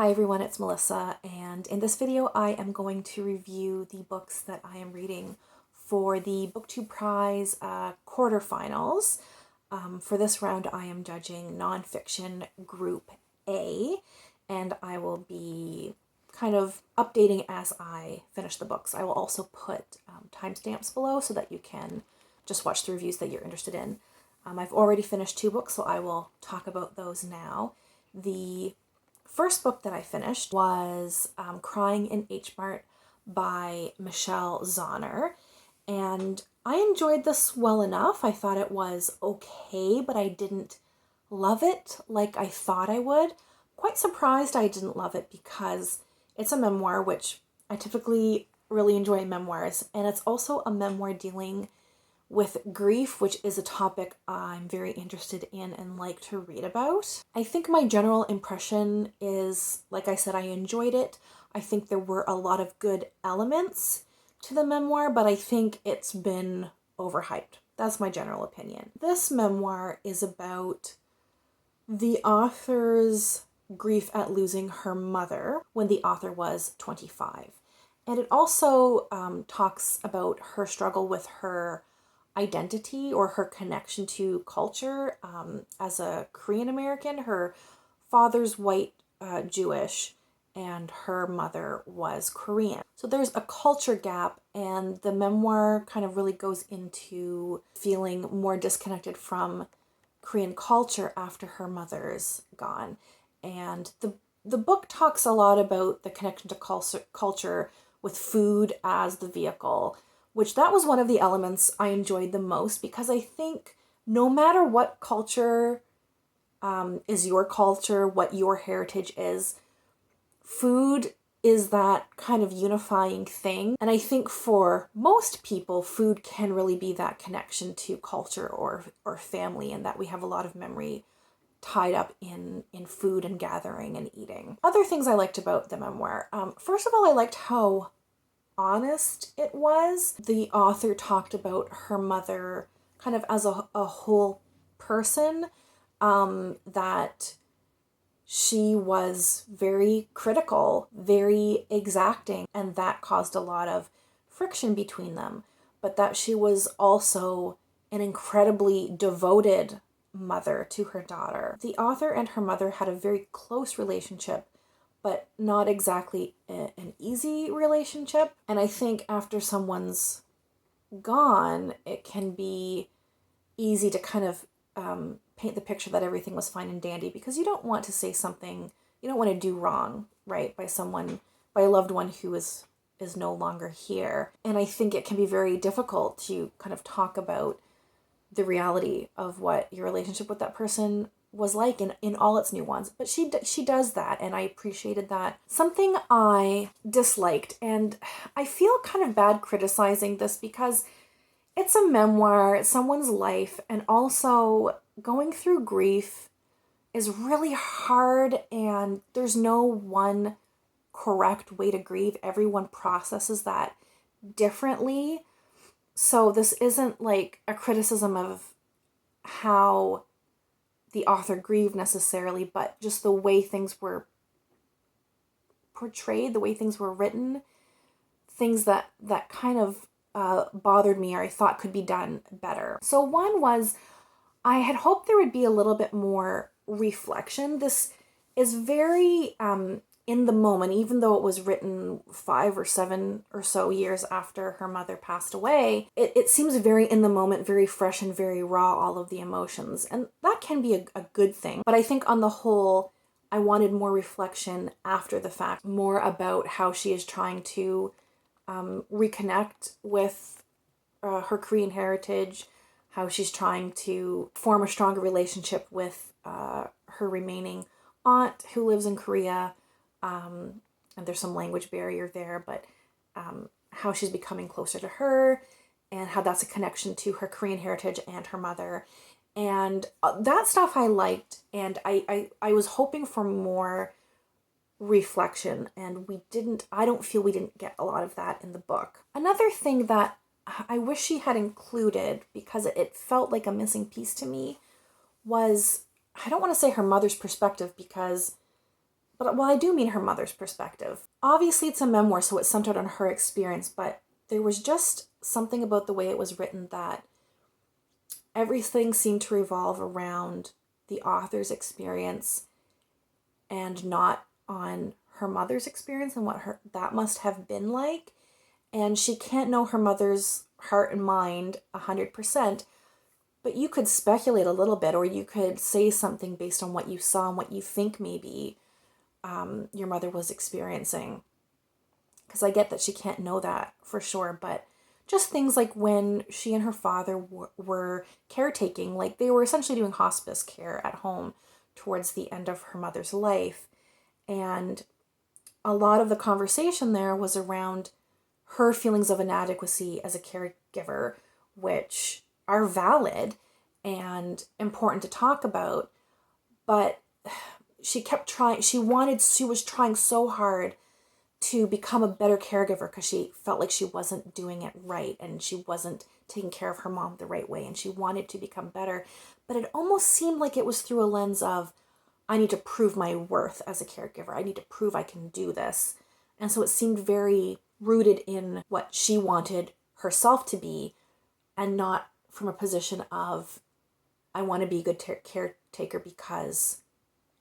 Hi everyone, it's Melissa, and in this video I am going to review the books that I am reading for the Booktube Prize quarterfinals. For this round I am judging nonfiction group A, and I will be kind of updating as I finish the books. I will also put timestamps below so that you can just watch the reviews that you're interested in. I've already finished 2 books, so I will talk about those now. The first book that I finished was Crying in H Mart by Michelle Zauner, and I enjoyed this well enough. I thought it was okay, but I didn't love it like I thought I would. Quite surprised I didn't love it because it's a memoir, which I typically really enjoy memoirs, and it's also a memoir dealing with grief, which is a topic I'm very interested in and like to read about. I think my general impression is, like I said, I enjoyed it. I think there were a lot of good elements to the memoir, but I think it's been overhyped. That's my general opinion. This memoir is about the author's grief at losing her mother when the author was 25. And it also talks about her struggle with her identity or her connection to culture as a Korean American. Her father's white Jewish and her mother was Korean. So there's a culture gap, and the memoir kind of really goes into feeling more disconnected from Korean culture after her mother's gone. And the book talks a lot about the connection to culture with food as the vehicle, which that was one of the elements I enjoyed the most, because I think no matter what culture is your culture, what your heritage is, food is that kind of unifying thing. And I think for most people, food can really be that connection to culture or family, and that we have a lot of memory tied up in food and gathering and eating. Other things I liked about the memoir. First of all, I liked how honest it was. The author talked about her mother kind of as a whole person, that she was very critical, very exacting, and that caused a lot of friction between them, but that she was also an incredibly devoted mother to her daughter. The author and her mother had a very close relationship, but not exactly an easy relationship. And I think after someone's gone, it can be easy to kind of paint the picture that everything was fine and dandy, because you don't want to say something, you don't want to do wrong, right, by a loved one who is no longer here. And I think it can be very difficult to kind of talk about the reality of what your relationship with that person was like in all its nuance. But she does that, and I appreciated that. Something I disliked, and I feel kind of bad criticizing this because it's a memoir, it's someone's life, and also going through grief is really hard, and there's no one correct way to grieve. Everyone processes that differently. So this isn't like a criticism of how the author grieved necessarily, but just the way things were portrayed, the way things were written, things that kind of bothered me or I thought could be done better. So one was, I had hoped there would be a little bit more reflection. This is very in the moment, even though it was written 5 or 7 or so years after her mother passed away. It seems very in the moment, very fresh and very raw, all of the emotions. And that can be a good thing. But I think on the whole, I wanted more reflection after the fact, more about how she is trying to reconnect with her Korean heritage, how she's trying to form a stronger relationship with her remaining aunt who lives in Korea. And there's some language barrier there, but how she's becoming closer to her, and how that's a connection to her Korean heritage and her mother. And that stuff I liked, and I was hoping for more reflection, and I don't feel we didn't get a lot of that in the book. Another thing that I wish she had included, because it felt like a missing piece to me, was, I don't want to say her mother's perspective, because But well, I do mean her mother's perspective. Obviously, it's a memoir, so it's centered on her experience, but there was just something about the way it was written that everything seemed to revolve around the author's experience and not on her mother's experience and what that must have been like. And she can't know her mother's heart and mind 100%, but you could speculate a little bit, or you could say something based on what you saw and what you think maybe your mother was experiencing. Because I get that she can't know that for sure, but just things like when she and her father were caretaking, like they were essentially doing hospice care at home towards the end of her mother's life. And a lot of the conversation there was around her feelings of inadequacy as a caregiver, which are valid and important to talk about. But she kept trying, she was trying so hard to become a better caregiver because she felt like she wasn't doing it right and she wasn't taking care of her mom the right way, and she wanted to become better. But it almost seemed like it was through a lens of, I need to prove my worth as a caregiver. I need to prove I can do this. And so it seemed very rooted in what she wanted herself to be, and not from a position of, I want to be a good caretaker because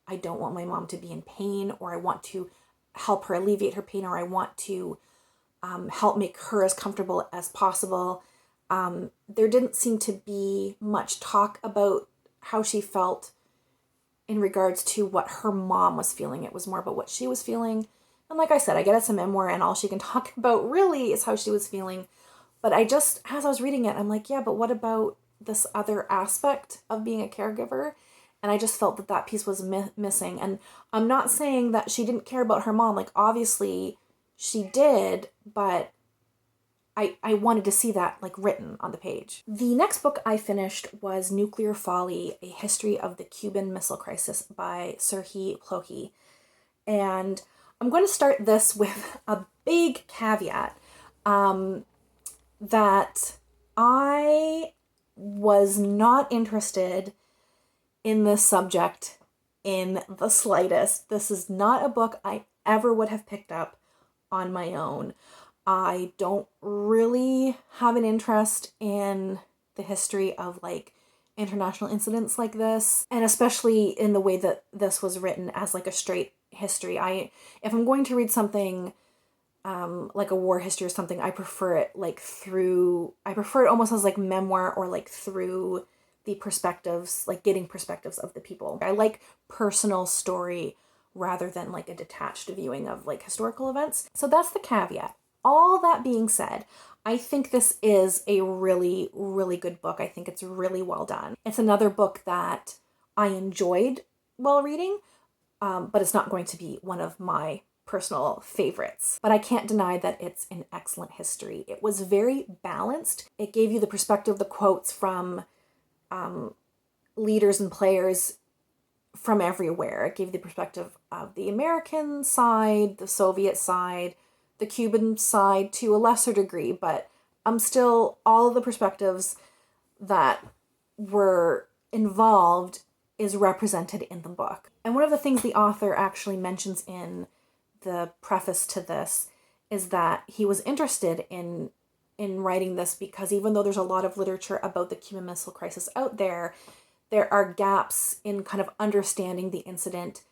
I don't want my mom to be in pain, or I want to help her alleviate her pain, or I want to help make her as comfortable as possible. There didn't seem to be much talk about how she felt in regards to what her mom was feeling. It was more about what she was feeling. And like I said, I get it's a memoir and all she can talk about really is how she was feeling. But as I was reading it, I'm like, yeah, but what about this other aspect of being a caregiver? And I just felt that piece was missing. And I'm not saying that she didn't care about her mom. Like, obviously she did, but I wanted to see that like written on the page. The next book I finished was Nuclear Folly, A History of the Cuban Missile Crisis by Serhii Plokhii. And I'm going to start this with a big caveat that I was not interested in this subject in the slightest. This is not a book I ever would have picked up on my own. I don't really have an interest in the history of like international incidents like this, and especially in the way that this was written as like a straight history. If I'm going to read something like a war history or something, I prefer it almost as like memoir, or like through the perspectives, like getting perspectives of the people. I like personal story rather than like a detached viewing of like historical events. So that's the caveat. All that being said, I think this is a really, really good book. I think it's really well done. It's another book that I enjoyed while reading, but it's not going to be one of my personal favorites. But I can't deny that it's an excellent history. It was very balanced. It gave you the perspective, the quotes from leaders and players from everywhere. It gave you the perspective of the American side, the Soviet side, the Cuban side to a lesser degree, but still all of the perspectives that were involved is represented in the book. And one of the things the author actually mentions in the preface to this is that he was interested in writing this because even though there's a lot of literature about the Cuban Missile Crisis out there, there are gaps in kind of understanding the incident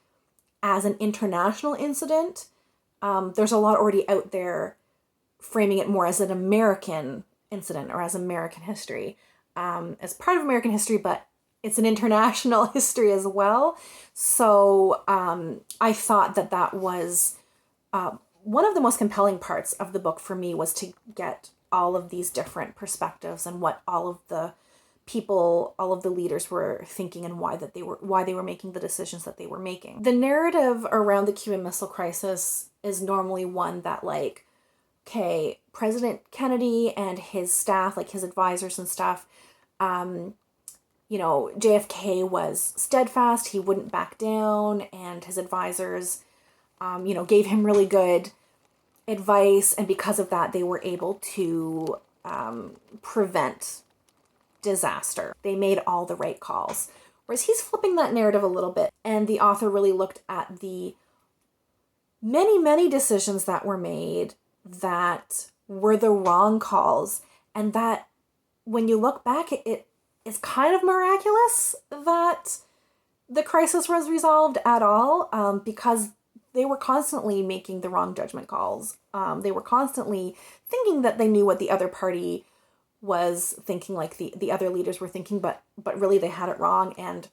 as an international incident. There's a lot already out there framing it more as an American incident or as American history, as part of American history, but it's an international history as well. So I thought that was one of the most compelling parts of the book for me, was to get all of these different perspectives and what all of the people, all of the leaders were thinking, and why they were making the decisions that they were making. The narrative around the Cuban Missile Crisis is normally one that like, okay, President Kennedy and his staff, like his advisors and stuff, JFK was steadfast, he wouldn't back down, and his advisors, gave him really good advice, and because of that, they were able to prevent disaster. They made all the right calls. Whereas he's flipping that narrative a little bit, and the author really looked at the many decisions that were made that were the wrong calls, and that when you look back, it is kind of miraculous that the crisis was resolved at all, because they were constantly making the wrong judgment calls. They were constantly thinking that they knew what the other party was thinking, like the other leaders were thinking, but really they had it wrong. And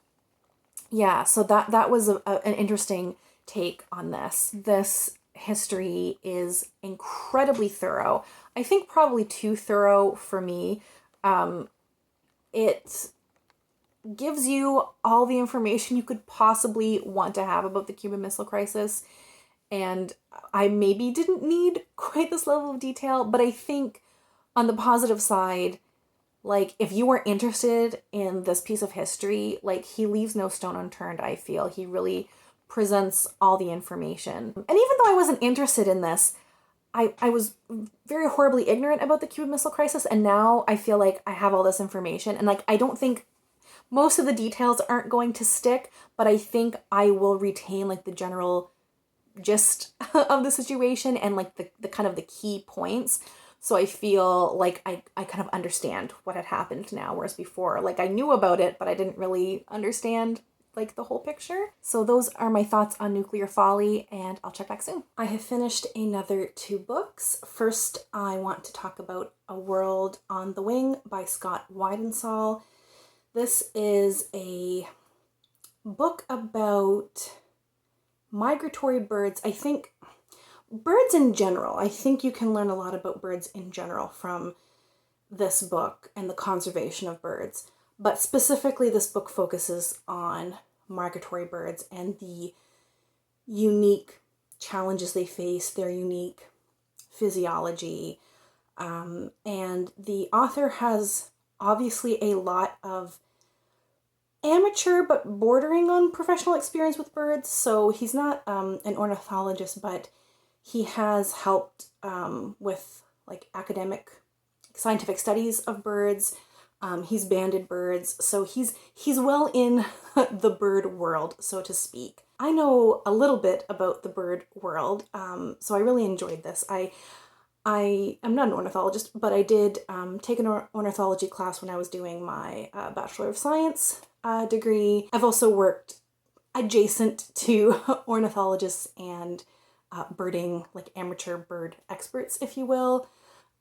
yeah, so that was an interesting take on this. This history is incredibly thorough. I think probably too thorough for me. It gives you all the information you could possibly want to have about the Cuban Missile Crisis. And I maybe didn't need quite this level of detail, but I think on the positive side, like, if you are interested in this piece of history, like, he leaves no stone unturned, I feel. He really presents all the information. And even though I wasn't interested in this, I was very horribly ignorant about the Cuban Missile Crisis, and now I feel like I have all this information, and, like, I don't think most of the details aren't going to stick, but I think I will retain, like, the general gist of the situation and, like, the kind of the key points. So I feel like I kind of understand what had happened now, whereas before, like, I knew about it, but I didn't really understand, like, the whole picture. So those are my thoughts on Nuclear Folly, and I'll check back soon. I have finished another 2 books. First, I want to talk about A World on the Wing by Scott Weidensaul. This is a book about migratory birds. I think birds in general. I think you can learn a lot about birds in general from this book and the conservation of birds. But specifically, this book focuses on migratory birds and the unique challenges they face, their unique physiology. And the author has obviously a lot of amateur but bordering on professional experience with birds. So he's not an ornithologist, but he has helped with, like, academic scientific studies of birds. He's banded birds, so he's well in the bird world, so to speak. I know a little bit about the bird world, so I really enjoyed this. I am not an ornithologist, but I did take an ornithology class when I was doing my Bachelor of Science degree. I've also worked adjacent to ornithologists and birding, like, amateur bird experts, if you will,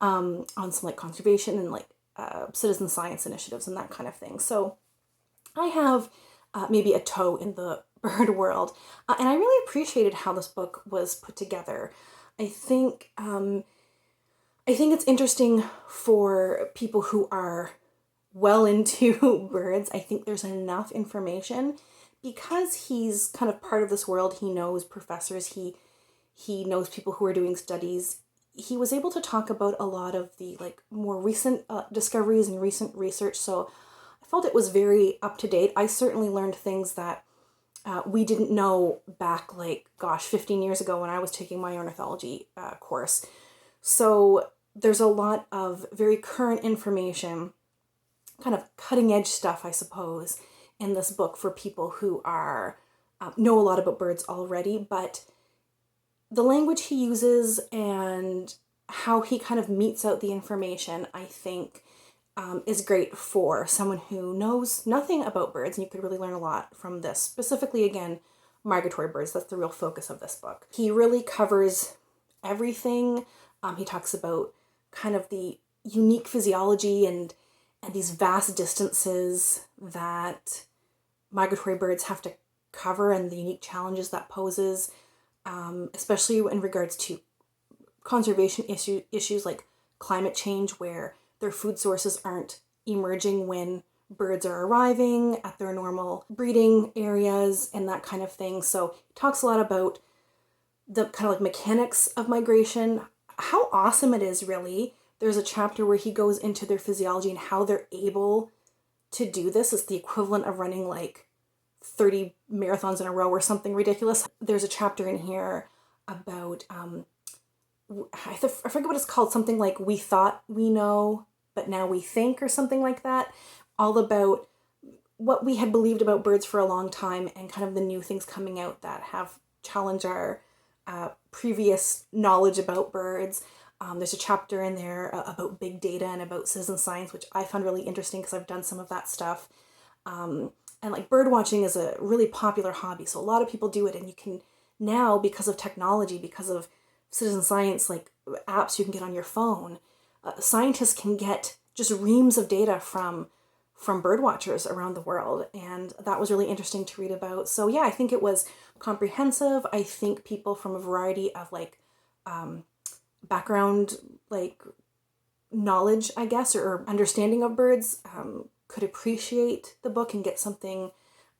on some, like, conservation and, like, citizen science initiatives and that kind of thing. So I have maybe a toe in the bird world, and I really appreciated how this book was put together. I think it's interesting for people who are well into birds. I think there's enough information because he's kind of part of this world. He knows professors, he knows people who are doing studies. He was able to talk about a lot of the, like, more recent discoveries and recent research, so I felt it was very up to date. I certainly learned things that we didn't know back, like, gosh, 15 years ago when I was taking my ornithology course. So there's a lot of very current information, kind of cutting edge stuff, I suppose, in this book for people who are know a lot about birds already, but the language he uses and how he kind of meets out the information, I think, is great for someone who knows nothing about birds, and you could really learn a lot from this. Specifically, again, migratory birds, that's the real focus of this book. He really covers everything. He talks about kind of the unique physiology and these vast distances that migratory birds have to cover and the unique challenges that poses. Especially in regards to conservation issues like climate change, where their food sources aren't emerging when birds are arriving at their normal breeding areas and that kind of thing. So it talks a lot about the kind of, like, mechanics of migration, how awesome it is, really. There's a chapter where he goes into their physiology and how they're able to do this. It's the equivalent of running, like, 30 marathons in a row or something ridiculous. There's a chapter in here about, I forget what it's called, something like "We thought we know, but now we think," or something like that, all about what we had believed about birds for a long time and kind of the new things coming out that have challenged our previous knowledge about birds. There's a chapter in there about big data and about citizen science, which I found really interesting because I've done some of that stuff. And like bird watching is a really popular hobby, so a lot of people do it, and you can now, because of technology, because of citizen science, like apps you can get on your phone, scientists can get just reams of data from bird watchers around the world, and that was really interesting to read about. So yeah, I think it was comprehensive. I think people from a variety of like background, like knowledge, I guess, or understanding of birds could appreciate the book and get something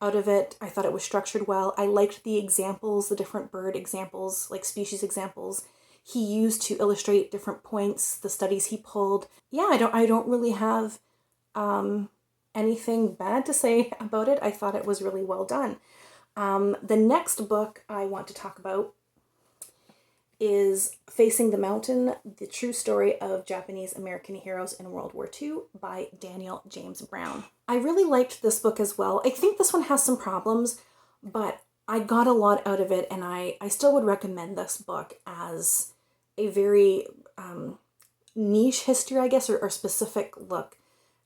out of it. I thought it was structured well. I liked the examples, the different bird examples, like species examples he used to illustrate different points, the studies he pulled. Yeah, I don't really have anything bad to say about it. I thought it was really well done. The next book I want to talk about is Facing the Mountain, The True Story of Japanese American Heroes in World War II by Daniel James Brown. I really liked this book as well. I think this one has some problems, but I got a lot out of it, and I still would recommend this book as a very niche history, I guess, or specific look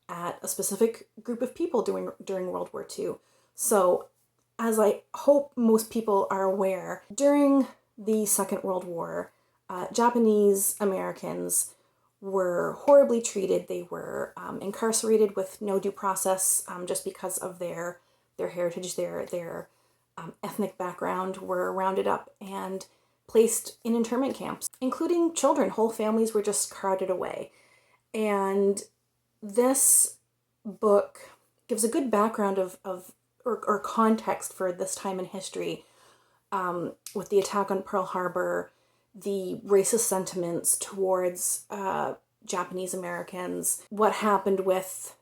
at a specific group of people during World War II. So, as I hope most people are aware, during the Second World War, Japanese Americans were horribly treated. They were incarcerated with no due process just because of their heritage, their ethnic background, were rounded up and placed in internment camps, including children. Whole families were just carted away. And this book gives a good background or context for this time in history, with the attack on Pearl Harbor, the racist sentiments towards Japanese Americans, what happened with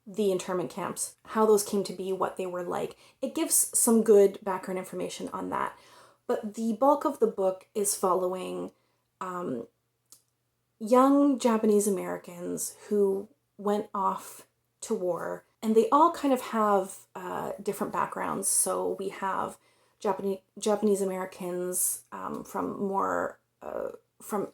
the internment camps, how those came to be, what they were like. It gives some good background information on that. But the bulk of the book is following young Japanese Americans who went off to war, and they all kind of have different backgrounds. So we have Japanese Americans from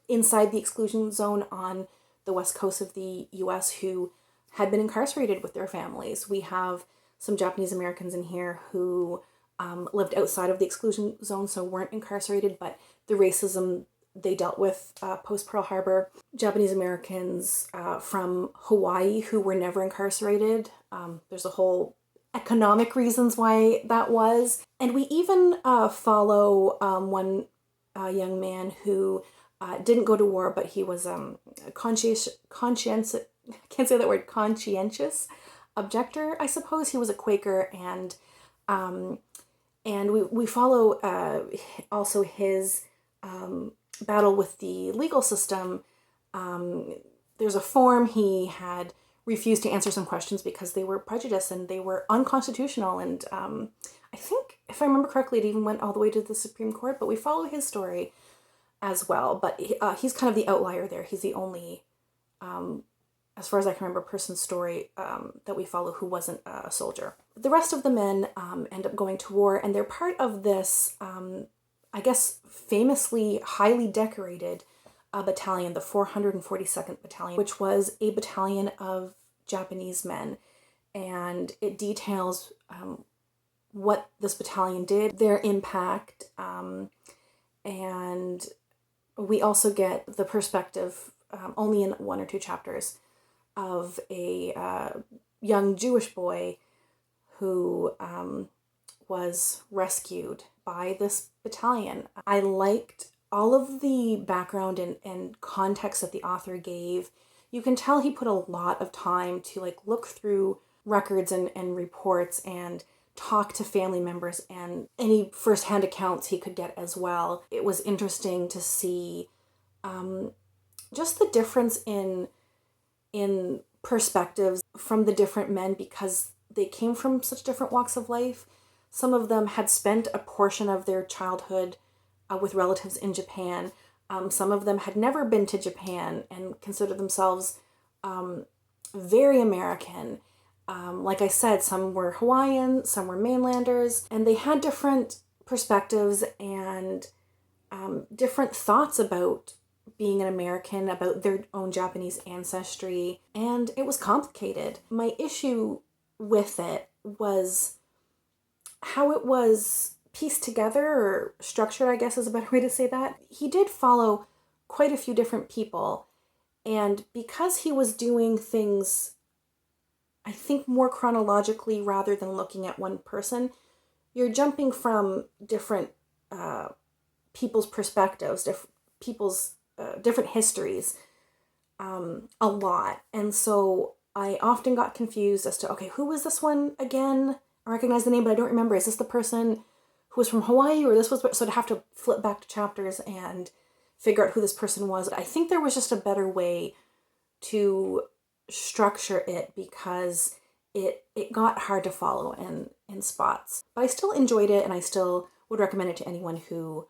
inside the exclusion zone on the west coast of the U.S. who had been incarcerated with their families. We have some Japanese Americans in here who lived outside of the exclusion zone, so weren't incarcerated, but the racism they dealt with post Pearl Harbor. Japanese Americans from Hawaii who were never incarcerated. There's a whole economic reasons why that was. And we even follow one young man who didn't go to war, but he was conscientious, I can't say that word, conscientious objector, I suppose. He was a Quaker, and we follow also his battle with the legal system. There's a form he had refused to answer some questions because they were prejudiced and they were unconstitutional. And I think, if I remember correctly, it even went all the way to the Supreme Court, but we follow his story as well. But he's kind of the outlier there. He's the only, as far as I can remember, person's story that we follow who wasn't a soldier. The rest of the men end up going to war, and they're part of this, I guess, famously highly decorated battalion, the 442nd Battalion, which was a battalion of Japanese men. And it details what this battalion did, their impact, and we also get the perspective, only in one or two chapters, of a young Jewish boy who was rescued by this battalion. I liked all of the background and context that the author gave. You can tell he put a lot of time to look through records and reports and talk to family members and any firsthand accounts he could get as well. It was interesting to see just the difference in perspectives from the different men, because they came from such different walks of life. Some of them had spent a portion of their childhood with relatives in Japan. Some of them had never been to Japan and considered themselves very American. Like I said, some were Hawaiian, some were mainlanders, and they had different perspectives and different thoughts about being an American, about their own Japanese ancestry, and it was complicated. My issue with it was how it was pieced together, or structured, I guess is a better way to say that. He did follow quite a few different people, and because he was doing things, I think, more chronologically rather than looking at one person, you're jumping from different people's perspectives, different histories, a lot. And so I often got confused as to, okay, who was this one again? I recognize the name, but I don't remember. Is this the person who was from Hawaii, or this was... So to have to flip back to chapters and figure out who this person was. I think there was just a better way to structure it, because it got hard to follow in spots. But I still enjoyed it, and I still would recommend it to anyone who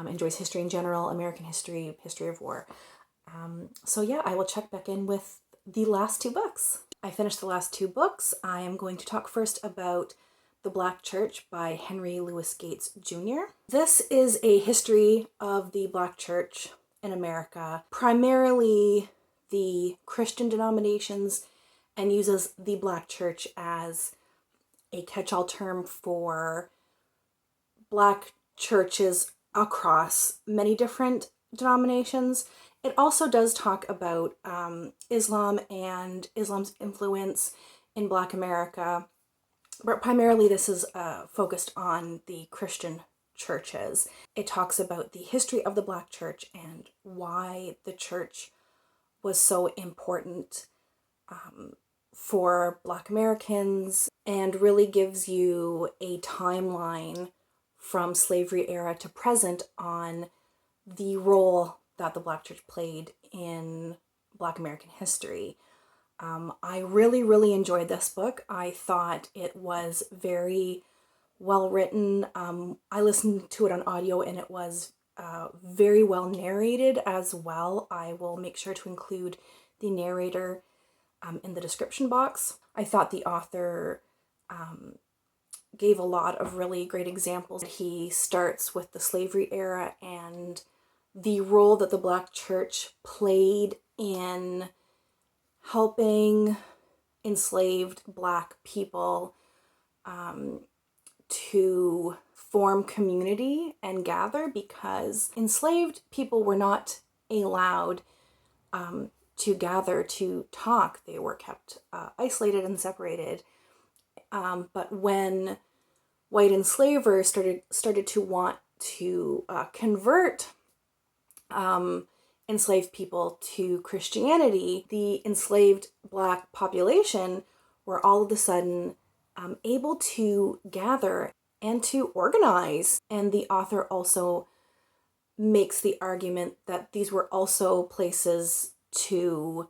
enjoys history in general, American history, history of war. So yeah, I will check back in with the last two books. I finished the last two books. I am going to talk first about The Black Church by Henry Louis Gates Jr. This is a history of the Black Church in America, primarily the Christian denominations, and uses the Black Church as a catch-all term for Black churches across many different denominations. It also does talk about Islam and Islam's influence in Black America, but primarily this is focused on the Christian churches. It talks about the history of the Black Church and why the church was so important for Black Americans, and really gives you a timeline from slavery era to present on the role that the Black Church played in Black American history. I really, really enjoyed this book. I thought it was very well written. I listened to it on audio, and it was very well narrated as well. I will make sure to include the narrator in the description box. I thought the author gave a lot of really great examples. He starts with the slavery era and the role that the Black Church played in helping enslaved Black people to form community and gather, because enslaved people were not allowed to gather to talk. They were kept isolated and separated. But when white enslavers started to want to convert enslaved people to Christianity, the enslaved Black population were all of a sudden able to gather and to organize. And the author also makes the argument that these were also places to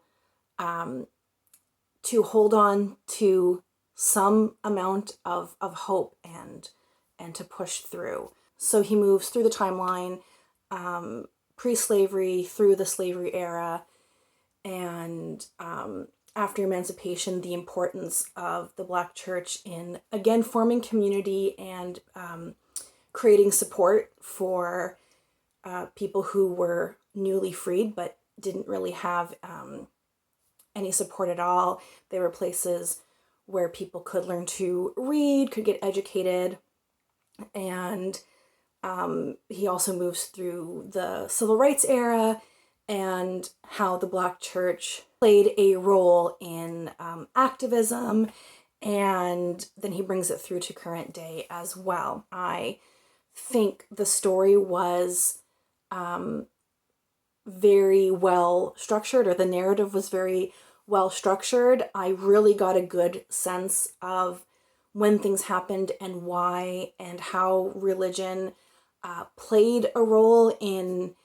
hold on to some amount of hope and to push through. So he moves through the timeline, pre-slavery, through the slavery era, and after emancipation, the importance of the Black Church in, again, forming community and creating support for people who were newly freed but didn't really have any support at all. They were places where people could learn to read, could get educated, and he also moves through the Civil Rights era and how the Black Church played a role in activism, and then he brings it through to current day as well. I think the story was very well structured, or the narrative was very well structured. I really got a good sense of when things happened and why, and how religion played a role in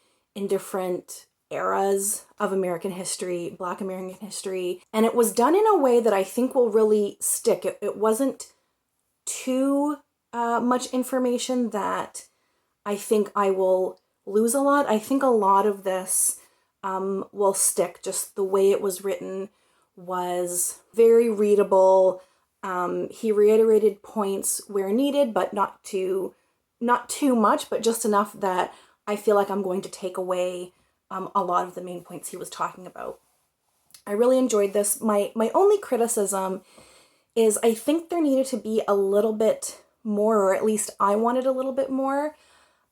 different eras of American history, Black American history. And it was done in a way that I think will really stick. It wasn't too much information that I think I will lose a lot. I think a lot of this will stick. Just the way it was written was very readable. He reiterated points where needed, but not too much, but just enough that I feel like I'm going to take away a lot of the main points he was talking about. I really enjoyed this. My only criticism is I think there needed to be a little bit more, or at least I wanted a little bit more.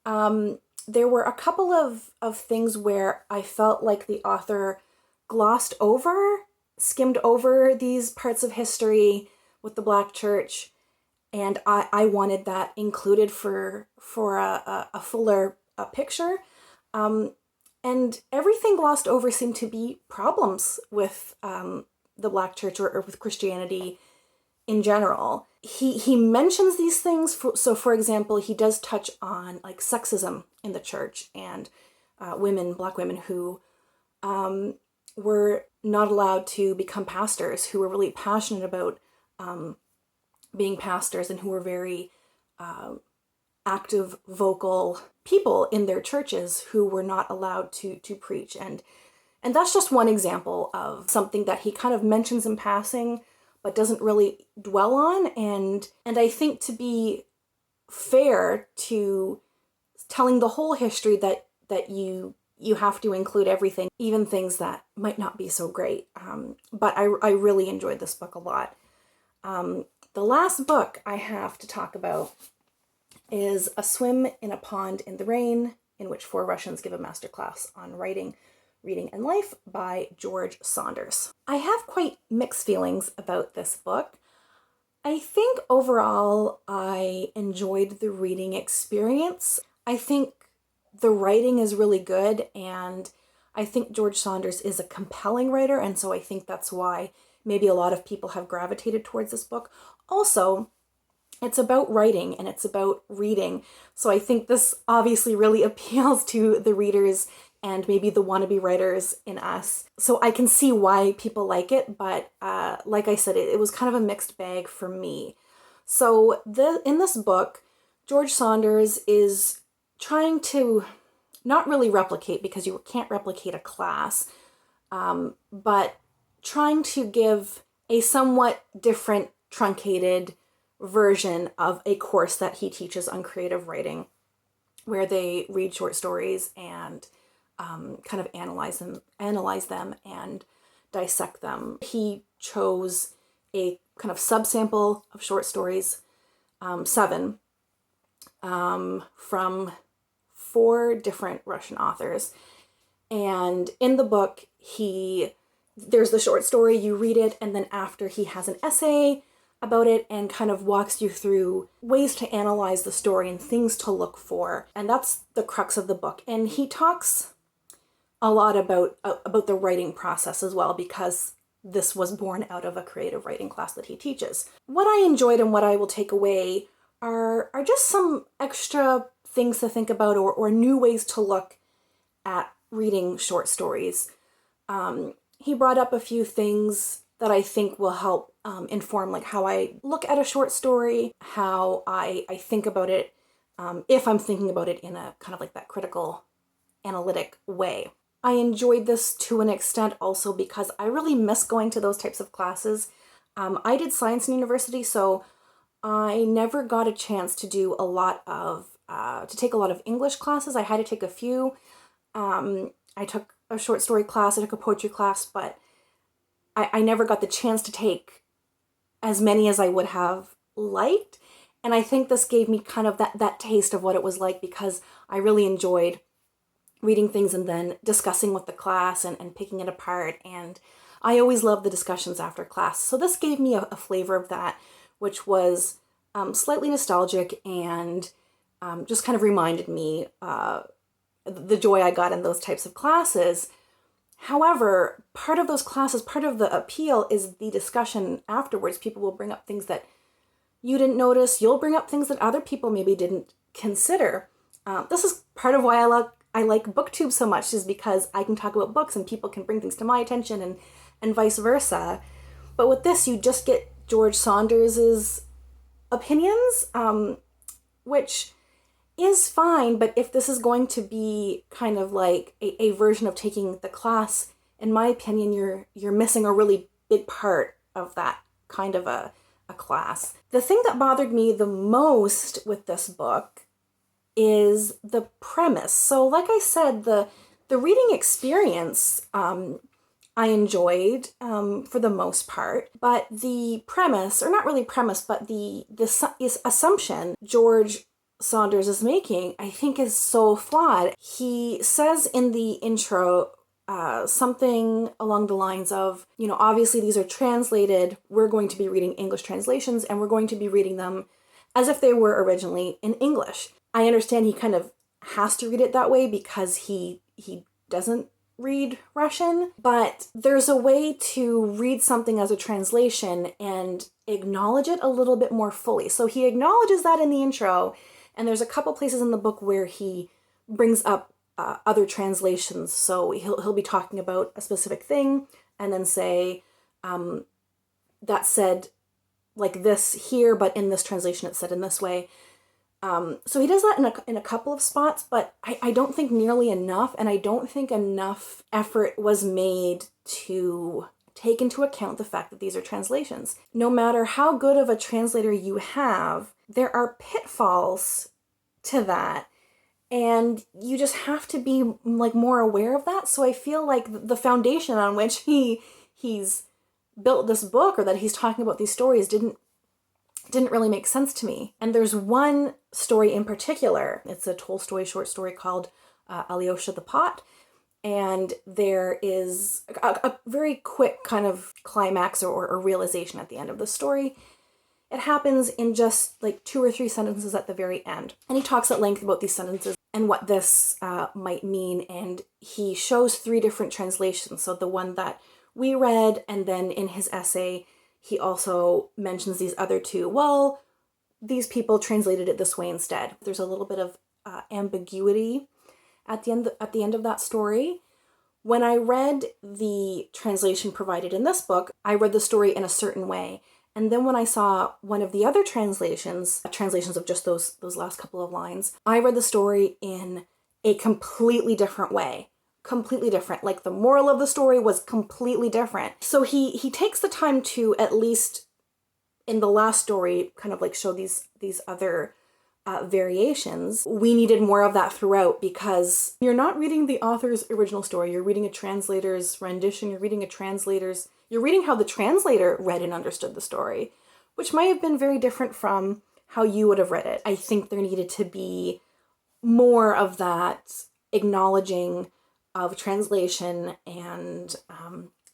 There were a couple of things where I felt like the author skimmed over these parts of history with the Black Church, and I wanted that included for a fuller picture. And everything glossed over seemed to be problems with the Black Church or with Christianity in general. He mentions these things. So, for example, he does touch on like sexism in the church and Black women who were not allowed to become pastors, who were really passionate about being pastors and who were very active, vocal people in their churches who were not allowed to preach. And that's just one example of something that he kind of mentions in passing, but doesn't really dwell on. And I think, to be fair to telling the whole history, that you have to include everything, even things that might not be so great. But I really enjoyed this book a lot. The last book I have to talk about is A Swim in a Pond in the Rain, in which 4 Russians give a masterclass on writing, reading, and life, by George Saunders. I have quite mixed feelings about this book. I think overall I enjoyed the reading experience. I think the writing is really good, and I think George Saunders is a compelling writer, and so I think that's why maybe a lot of people have gravitated towards this book. Also, it's about writing and it's about reading, so I think this obviously really appeals to the readers and maybe the wannabe writers in us. So I can see why people like it, but like I said, it was kind of a mixed bag for me. So in this book, George Saunders is trying to not really replicate, because you can't replicate a class, but trying to give a somewhat different, truncated version of a course that he teaches on creative writing, where they read short stories and kind of analyze them and dissect them. He chose a kind of subsample of short stories, 7, from 4 different Russian authors. And in the book, there's the short story, you read it, and then after he has an essay about it and kind of walks you through ways to analyze the story and things to look for. And that's the crux of the book. And he talks a lot about the writing process as well, because this was born out of a creative writing class that he teaches. What I enjoyed and what I will take away are just some extra things to think about, or new ways to look at reading short stories. He brought up a few things that I think will help inform like how I look at a short story, how I think about it, if I'm thinking about it in a kind of like that critical, analytic way. I enjoyed this to an extent also because I really miss going to those types of classes. I did science in university, so I never got a chance to do to take a lot of English classes. I had to take a few. I took a short story class, I took a poetry class, but I never got the chance to take as many as I would have liked. And I think this gave me kind of that taste of what it was like, because I really enjoyed reading things and then discussing with the class and picking it apart. And I always loved the discussions after class. So this gave me a flavor of that, which was slightly nostalgic and just kind of reminded me the joy I got in those types of classes. However, part of those classes, part of the appeal is the discussion afterwards. People will bring up things that you didn't notice. You'll bring up things that other people maybe didn't consider. This is part of why I like Booktube so much, is because I can talk about books and people can bring things to my attention and vice versa. But with this, you just get George Saunders's opinions, which is fine, but if this is going to be kind of like a version of taking the class, in my opinion, you're missing a really big part of that kind of a class. The thing that bothered me the most with this book is the premise. So like I said, the reading experience I enjoyed for the most part, but the premise, or not really premise, but the assumption George Saunders is making, I think is so flawed. He says in the intro something along the lines of, you know, obviously these are translated, we're going to be reading English translations, and we're going to be reading them as if they were originally in English. I understand he kind of has to read it that way because he doesn't read Russian, but there's a way to read something as a translation and acknowledge it a little bit more fully. So he acknowledges that in the intro, and there's a couple places in the book where he brings up other translations. So he'll be talking about a specific thing and then say, that said like this here, but in this translation it's said in this way. So he does that in a couple of spots, but I don't think nearly enough, and I don't think enough effort was made to take into account the fact that these are translations. No matter how good of a translator you have, there are pitfalls to that, and you just have to be like more aware of that. So I feel like the foundation on which he's built this book, or that he's talking about these stories, didn't really make sense to me. And there's one story in particular. It's a Tolstoy short story called Alyosha the Pot. And there is a very quick kind of climax or realization at the end of the story. It happens in just like 2 or 3 sentences at the very end. And he talks at length about these sentences and what this might mean. And he shows 3 different translations. So the one that we read, and then in his essay, he also mentions these other 2. Well, these people translated it this way instead. There's a little bit of ambiguity at the end of that story. When I read the translation provided in this book, I read the story in a certain way. And then when I saw one of the other translations of just those last couple of lines, I read the story in a completely different way. Completely different. Like the moral of the story was completely different. So he takes the time to, at least in the last story, kind of like show these other variations. We needed more of that throughout, because you're not reading the author's original story. You're reading a translator's rendition. You're reading how the translator read and understood the story, which might have been very different from how you would have read it. I think there needed to be more of that acknowledging of translation, and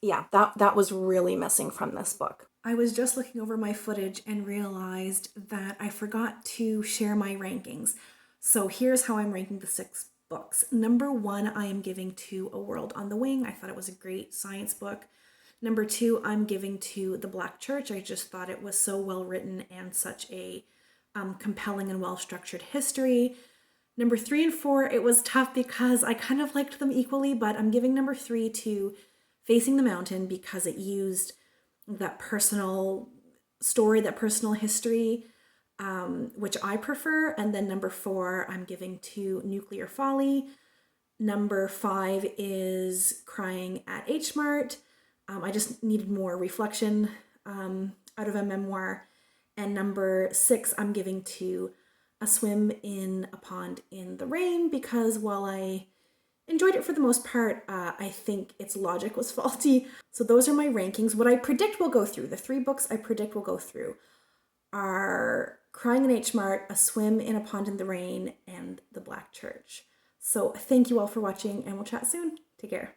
that was really missing from this book. I was just looking over my footage and realized that I forgot to share my rankings. So here's how I'm ranking the 6 books. Number 1, I am giving to A World on the Wing. I thought it was a great science book. Number 2, I'm giving to The Black Church. I just thought it was so well written and such a compelling and well-structured history. Number 3 and 4, it was tough because I kind of liked them equally, but I'm giving number 3 to Facing the Mountain because it used that personal story, that personal history, which I prefer. And then number 4, I'm giving to Nuclear Folly. Number 5 is Crying at H Mart. I just needed more reflection out of a memoir. And number 6, I'm giving to A Swim in a Pond in the Rain, because while I enjoyed it for the most part, I think its logic was faulty. So those are my rankings. What I predict will go through, the 3 books I predict will go through, are Crying in H Mart, A Swim in a Pond in the Rain, and The Black Church. So thank you all for watching, and we'll chat soon. Take care.